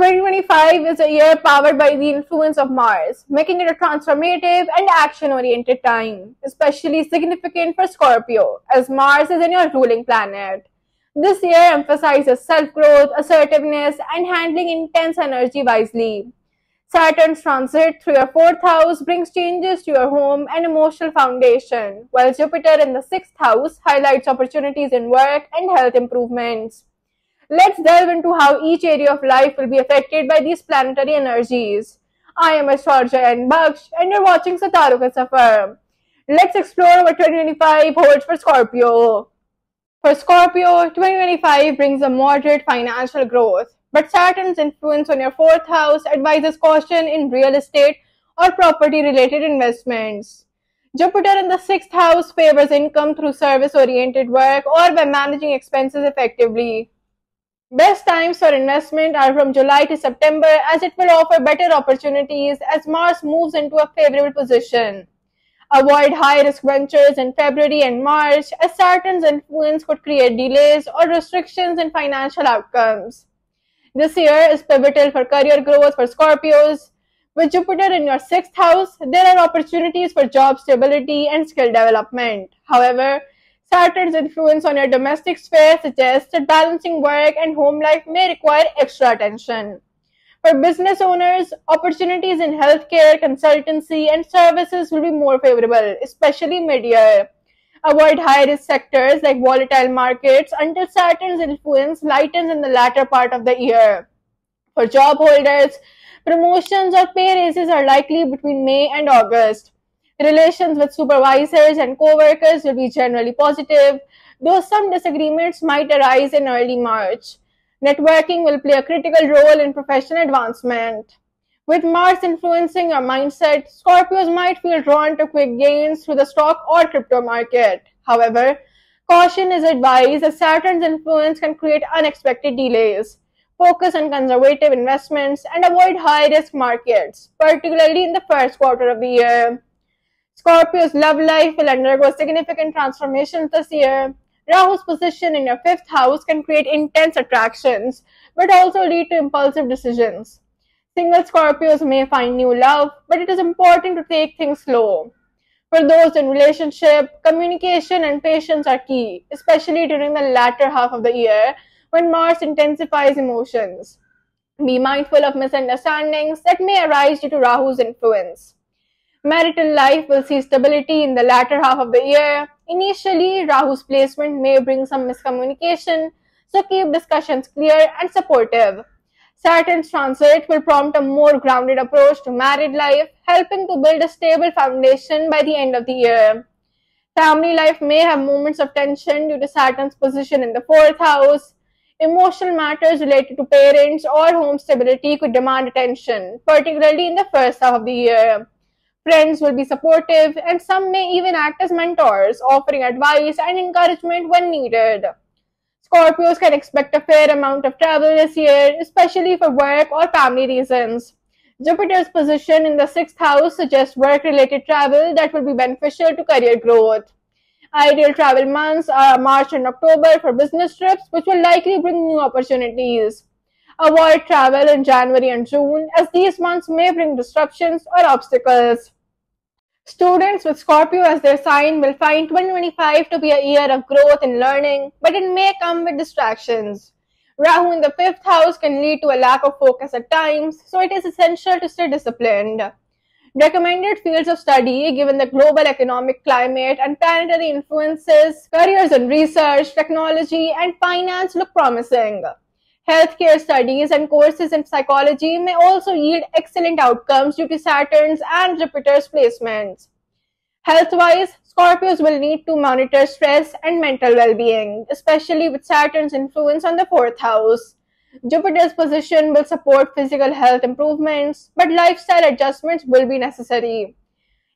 2025 is a year powered by the influence of Mars, making it a transformative and action-oriented time, especially significant for Scorpio, as Mars is in your ruling planet. This year emphasizes self-growth, assertiveness, and handling intense energy wisely. Saturn's transit through your fourth house brings changes to your home and emotional foundation, while Jupiter in the sixth house highlights opportunities in work and health improvements. Let's delve into how each area of life will be affected by these planetary energies. I am Astrologer and Baksh, and you're watching Sataro Ka Safar. Let's explore what 2025 holds for Scorpio. For Scorpio, 2025 brings a moderate financial growth, but Saturn's influence on your fourth house advises caution in real estate or property-related investments. Jupiter in the sixth house favors income through service-oriented work or by managing expenses effectively. Best times for investment are from July to September, as it will offer better opportunities as Mars moves into a favorable position. Avoid high-risk ventures in February and March, as Saturn's influence could create delays or restrictions in financial outcomes. This year is pivotal for career growth for Scorpios. With Jupiter in your sixth house, there are opportunities for job stability and skill development. However, Saturn's influence on your domestic sphere suggests that balancing work and home life may require extra attention. For business owners, opportunities in healthcare, consultancy, and services will be more favorable, especially mid-year. Avoid high-risk sectors like volatile markets until Saturn's influence lightens in the latter part of the year. For job holders, promotions or pay raises are likely between May and August. Relations with supervisors and co-workers will be generally positive, though some disagreements might arise in early March. Networking will play a critical role in professional advancement. With Mars influencing your mindset, Scorpios might feel drawn to quick gains through the stock or crypto market. However, caution is advised as Saturn's influence can create unexpected delays. Focus on conservative investments and avoid high-risk markets, particularly in the first quarter of the year. Scorpio's love life will undergo significant transformations this year. Rahu's position in your fifth house can create intense attractions, but also lead to impulsive decisions. Single Scorpios may find new love, but it is important to take things slow. For those in relationship, communication and patience are key, especially during the latter half of the year when Mars intensifies emotions. Be mindful of misunderstandings that may arise due to Rahu's influence. Marital life will see stability in the latter half of the year. Initially, Rahu's placement may bring some miscommunication, so keep discussions clear and supportive. Saturn's transit will prompt a more grounded approach to married life, helping to build a stable foundation by the end of the year. Family life may have moments of tension due to Saturn's position in the fourth house. Emotional matters related to parents or home stability could demand attention, particularly in the first half of the year. Friends will be supportive, and some may even act as mentors, offering advice and encouragement when needed. Scorpios can expect a fair amount of travel this year, especially for work or family reasons. Jupiter's position in the sixth house suggests work-related travel that will be beneficial to career growth. Ideal travel months are March and October for business trips, which will likely bring new opportunities. Avoid travel in January and June, as these months may bring disruptions or obstacles. Students with Scorpio as their sign will find 2025 to be a year of growth and learning, but it may come with distractions. Rahu in the fifth house can lead to a lack of focus at times, so it is essential to stay disciplined. Recommended fields of study, given the global economic climate and planetary influences, careers in research, technology, and finance look promising. Healthcare studies and courses in psychology may also yield excellent outcomes due to Saturn's and Jupiter's placements. Health-wise, Scorpios will need to monitor stress and mental well-being, especially with Saturn's influence on the fourth house. Jupiter's position will support physical health improvements, but lifestyle adjustments will be necessary.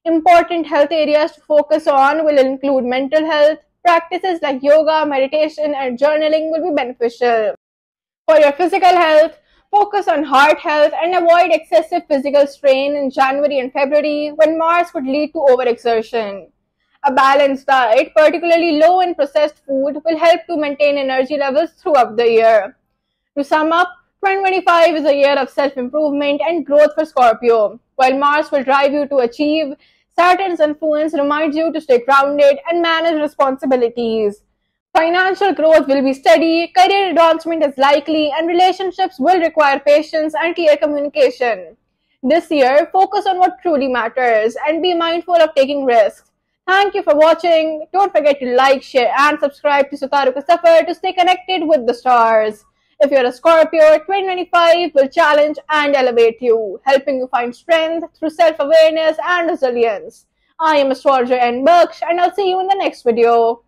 Important health areas to focus on will include mental health. Practices like yoga, meditation, and journaling will be beneficial. For your physical health, focus on heart health and avoid excessive physical strain in January and February when Mars could lead to overexertion. A balanced diet, particularly low in processed food, will help to maintain energy levels throughout the year. To sum up, 2025 is a year of self-improvement and growth for Scorpio. While Mars will drive you to achieve, Saturn's influence reminds you to stay grounded and manage responsibilities. Financial growth will be steady, career advancement is likely, and relationships will require patience and clear communication. This year, focus on what truly matters and be mindful of taking risks. Thank you for watching. Don't forget to like, share, and subscribe to Sitaru Ka Safar to stay connected with the stars. If you're a Scorpio, 2025 will challenge and elevate you, helping you find strength through self-awareness and resilience. I am astrologer N. Baksh, and I'll see you in the next video.